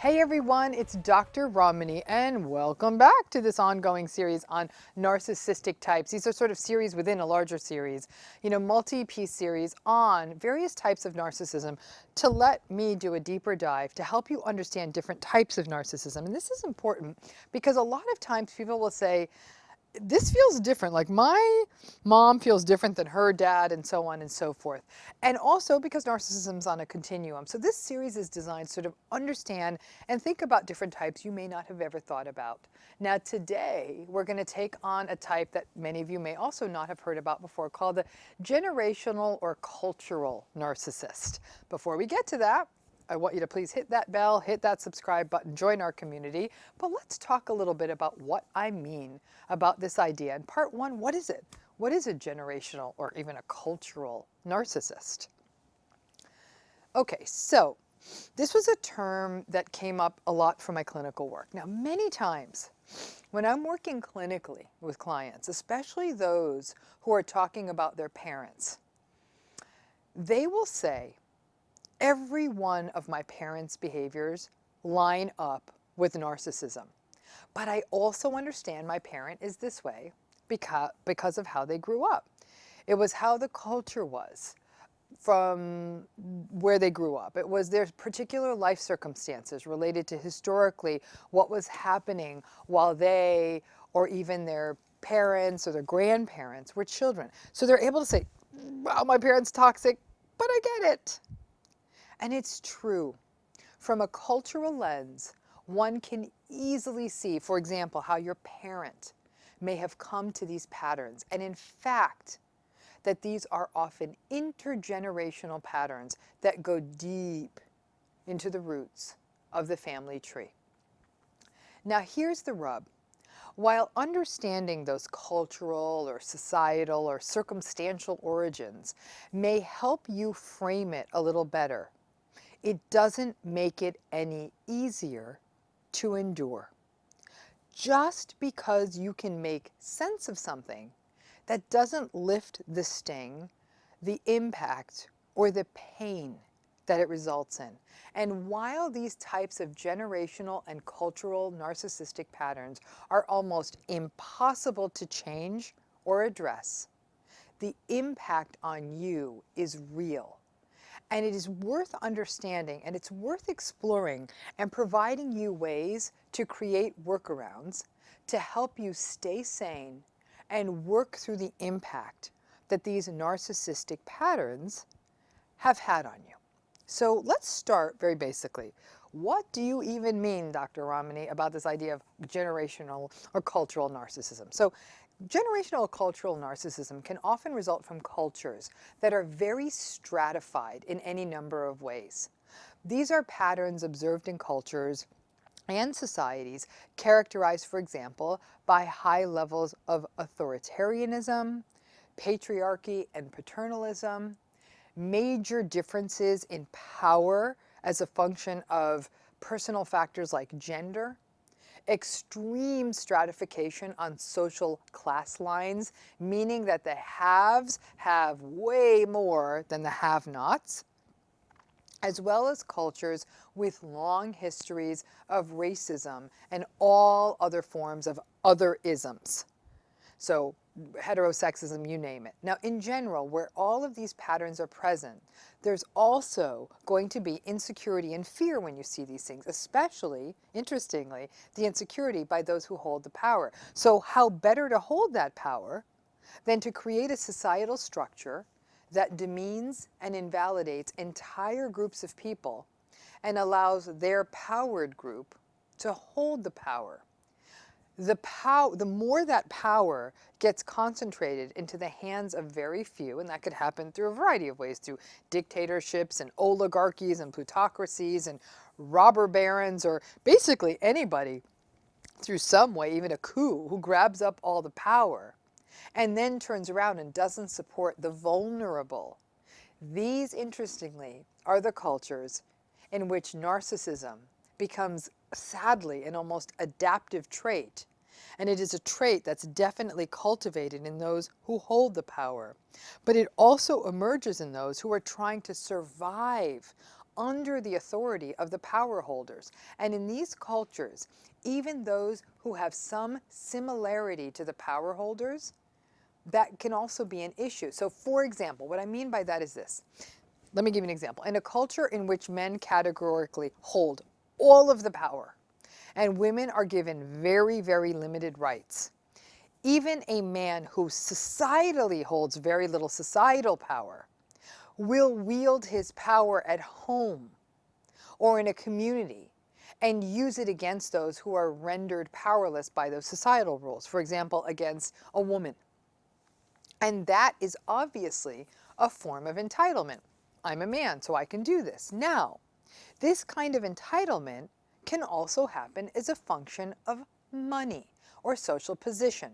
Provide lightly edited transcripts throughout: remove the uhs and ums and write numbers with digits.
Hey everyone, it's Dr. Ramani and welcome back to this ongoing series on narcissistic types. These are sort of series within a larger series, multi-piece series on various types of narcissism to let me do a deeper dive to help you understand different types of narcissism. And this is important because a lot of times people will say, this feels different. Like my mom feels different than her dad and so on and so forth. And also because narcissism is on a continuum. So this series is designed to sort of understand and think about different types you may not have ever thought about. Now today, we're going to take on a type that many of you may also not have heard about before called the generational or cultural narcissist. Before we get to that, I want you to please hit that bell, hit that subscribe button, join our community. But let's talk a little bit about what I mean about this idea. In part one, what is it? What is a generational or even a cultural narcissist? Okay, so this was a term that came up a lot from my clinical work. Now, many times when I'm working clinically with clients, especially those who are talking about their parents, they will say, every one of my parents' behaviors line up with narcissism. But I also understand my parent is this way because of how they grew up. It was how the culture was from where they grew up. It was their particular life circumstances related to historically what was happening while they or even their parents or their grandparents were children. So they're able to say, well, my parents toxic, but I get it. And it's true. From a cultural lens, one can easily see, for example, how your parent may have come to these patterns. And in fact, that these are often intergenerational patterns that go deep into the roots of the family tree. Now, here's the rub. While understanding those cultural or societal or circumstantial origins may help you frame it a little better, it doesn't make it any easier to endure. Just because you can make sense of something, that doesn't lift the sting, the impact, or the pain that it results in. And while these types of generational and cultural narcissistic patterns are almost impossible to change or address, the impact on you is real. And it is worth understanding and it's worth exploring and providing you ways to create workarounds to help you stay sane and work through the impact that these narcissistic patterns have had on you. So let's start very basically. What do you even mean, Dr. Ramani, about this idea of generational or cultural narcissism? So generational cultural narcissism can often result from cultures that are very stratified in any number of ways. These are patterns observed in cultures and societies characterized, for example, by high levels of authoritarianism, patriarchy and paternalism, major differences in power as a function of personal factors like gender, extreme stratification on social class lines, meaning that the haves have way more than the have-nots, as well as cultures with long histories of racism and all other forms of other-isms. So heterosexism, you name it. Now, in general, where all of these patterns are present, there's also going to be insecurity and fear when you see these things, especially, interestingly, the insecurity by those who hold the power. So how better to hold that power than to create a societal structure that demeans and invalidates entire groups of people and allows their powered group to hold the power. The more that power gets concentrated into the hands of very few, and that could happen through a variety of ways, through dictatorships and oligarchies and plutocracies and robber barons, or basically anybody through some way, even a coup, who grabs up all the power and then turns around and doesn't support the vulnerable. These, interestingly, are the cultures in which narcissism becomes, sadly, an almost adaptive trait. And it is a trait that's definitely cultivated in those who hold the power. But it also emerges in those who are trying to survive under the authority of the power holders. And in these cultures, even those who have some similarity to the power holders, that can also be an issue. So for example, what I mean by that is this. Let me give you an example. In a culture in which men categorically hold all of the power and women are given very, very limited rights, even a man who societally holds very little societal power will wield his power at home or in a community and use it against those who are rendered powerless by those societal rules. For example, against a woman. And that is obviously a form of entitlement. I'm a man, so I can do this. Now, this kind of entitlement can also happen as a function of money or social position.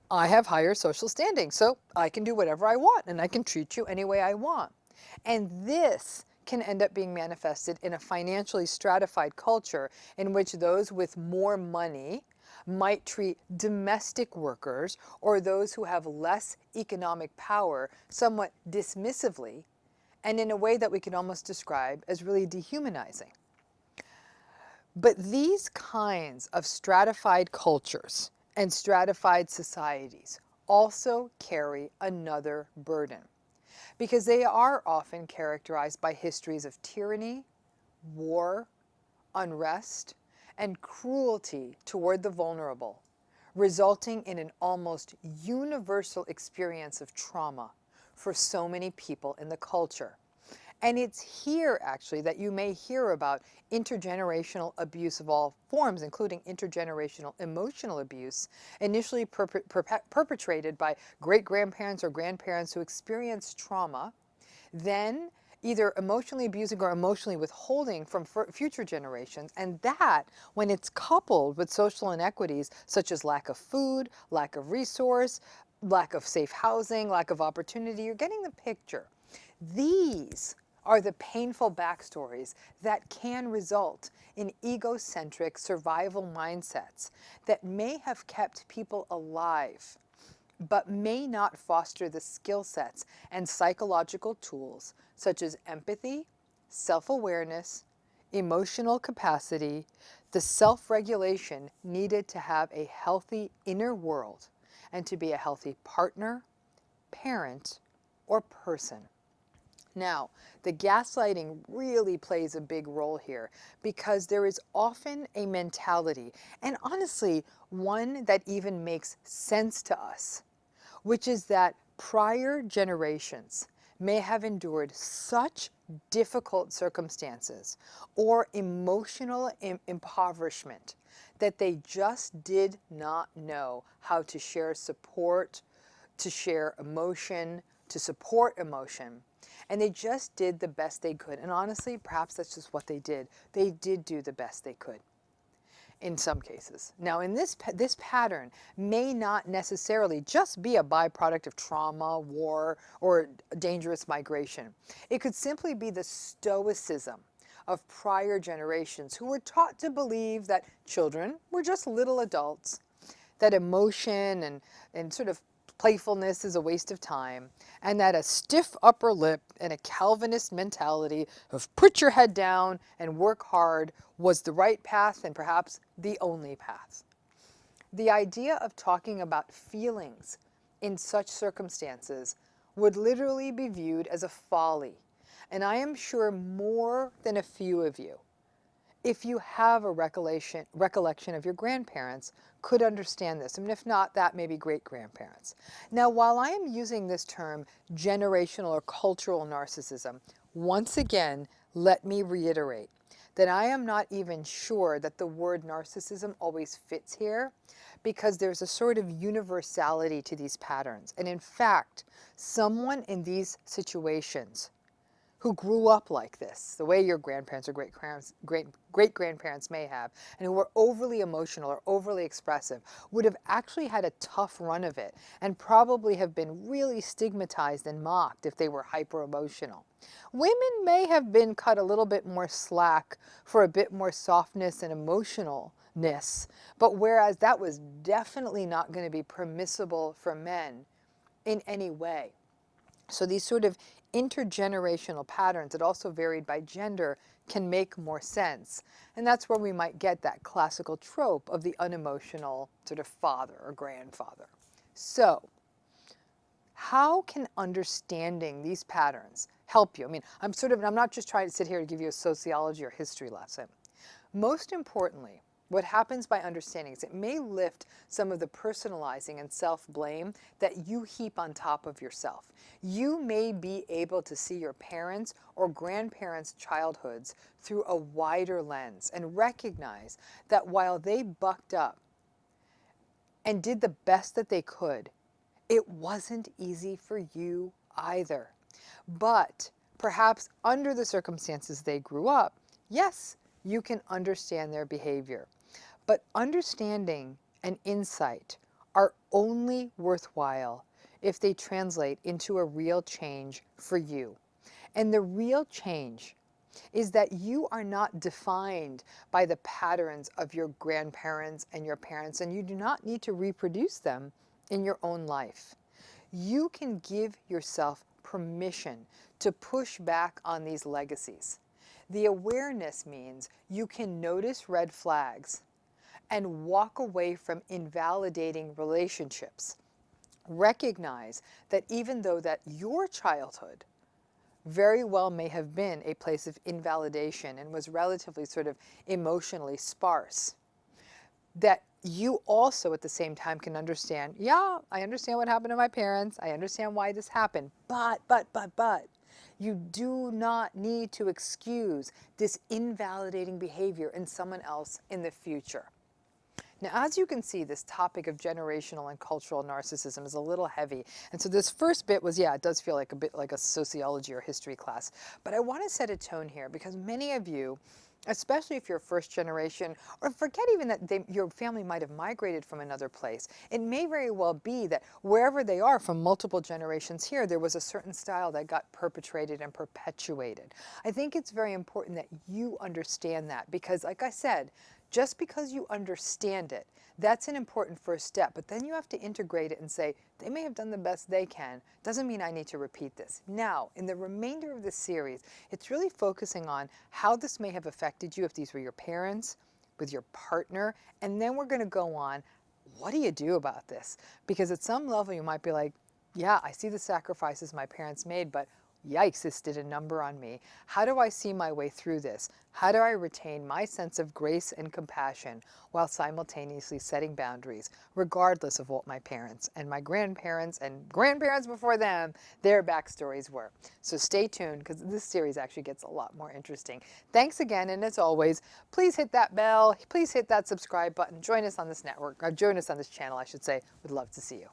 I have higher social standing, so I can do whatever I want and I can treat you any way I want. And this can end up being manifested in a financially stratified culture in which those with more money might treat domestic workers or those who have less economic power somewhat dismissively and in a way that we can almost describe as really dehumanizing. But these kinds of stratified cultures and stratified societies also carry another burden because they are often characterized by histories of tyranny, war, unrest, and cruelty toward the vulnerable, resulting in an almost universal experience of trauma for so many people in the culture. And it's here, actually, that you may hear about intergenerational abuse of all forms, including intergenerational emotional abuse, initially perpetrated by great-grandparents or grandparents who experienced trauma, then either emotionally abusing or emotionally withholding from future generations. And that, when it's coupled with social inequities such as lack of food, lack of resource, lack of safe housing, lack of opportunity, you're getting the picture. These are the painful backstories that can result in egocentric survival mindsets that may have kept people alive, but may not foster the skill sets and psychological tools such as empathy, self-awareness, emotional capacity, the self-regulation needed to have a healthy inner world and to be a healthy partner, parent, or person. Now, the gaslighting really plays a big role here because there is often a mentality, and honestly, one that even makes sense to us, which is that prior generations may have endured such difficult circumstances or emotional impoverishment that they just did not know how to share support, to share emotion, to support emotion. And they just did the best they could. And honestly, perhaps that's just what they did. They did do the best they could in some cases. Now, in this pattern may not necessarily just be a byproduct of trauma, war, or dangerous migration. It could simply be the stoicism of prior generations who were taught to believe that children were just little adults, that emotion and sort of playfulness is a waste of time, and that a stiff upper lip and a Calvinist mentality of put your head down and work hard was the right path and perhaps the only path. The idea of talking about feelings in such circumstances would literally be viewed as a folly, and I am sure more than a few of you, if you have a recollection of your grandparents, could understand this. I mean, if not, that may be great-grandparents. Now, while I am using this term generational or cultural narcissism, once again, let me reiterate that I am not even sure that the word narcissism always fits here because there's a sort of universality to these patterns. And in fact, someone in these situations who grew up like this, the way your grandparents or great-grandparents may have, and who were overly emotional or overly expressive, would have actually had a tough run of it and probably have been really stigmatized and mocked if they were hyper-emotional. Women may have been cut a little bit more slack for a bit more softness and emotionalness, but whereas that was definitely not going to be permissible for men in any way. So these sort of intergenerational patterns that also varied by gender can make more sense. And that's where we might get that classical trope of the unemotional sort of father or grandfather. So how can understanding these patterns help you? I mean, I'm not just trying to sit here to give you a sociology or history lesson. Most importantly, what happens by understanding is it may lift some of the personalizing and self-blame that you heap on top of yourself. You may be able to see your parents' or grandparents' childhoods through a wider lens and recognize that while they bucked up and did the best that they could, it wasn't easy for you either. But perhaps under the circumstances they grew up, yes, you can understand their behavior. But understanding and insight are only worthwhile if they translate into a real change for you. And the real change is that you are not defined by the patterns of your grandparents and your parents, and you do not need to reproduce them in your own life. You can give yourself permission to push back on these legacies. The awareness means you can notice red flags and walk away from invalidating relationships. Recognize that even though that your childhood very well may have been a place of invalidation and was relatively sort of emotionally sparse, that you also at the same time can understand, yeah, I understand what happened to my parents. I understand why this happened. But, you do not need to excuse this invalidating behavior in someone else in the future. Now, as you can see, this topic of generational and cultural narcissism is a little heavy. And so this first bit was, yeah, it does feel like a bit like a sociology or history class. But I want to set a tone here because many of you, especially if you're first generation, or forget even that your family might have migrated from another place. It may very well be that wherever they are from multiple generations here, there was a certain style that got perpetrated and perpetuated. I think it's very important that you understand that because, like I said, just because you understand it, that's an important first step. But then you have to integrate it and say, they may have done the best they can. Doesn't mean I need to repeat this. Now, in the remainder of this series, it's really focusing on how this may have affected you if these were your parents, with your partner, and then we're going to go on, what do you do about this? Because at some level you might be like, yeah, I see the sacrifices my parents made, but yikes, this did a number on me. How do I see my way through this? How do I retain my sense of grace and compassion while simultaneously setting boundaries, regardless of what my parents and my grandparents and grandparents before them, their backstories were? So stay tuned because this series actually gets a lot more interesting. Thanks again, and as always, please hit that bell, please hit that subscribe button, join us on this network, or join us on this channel, I should say. We'd love to see you.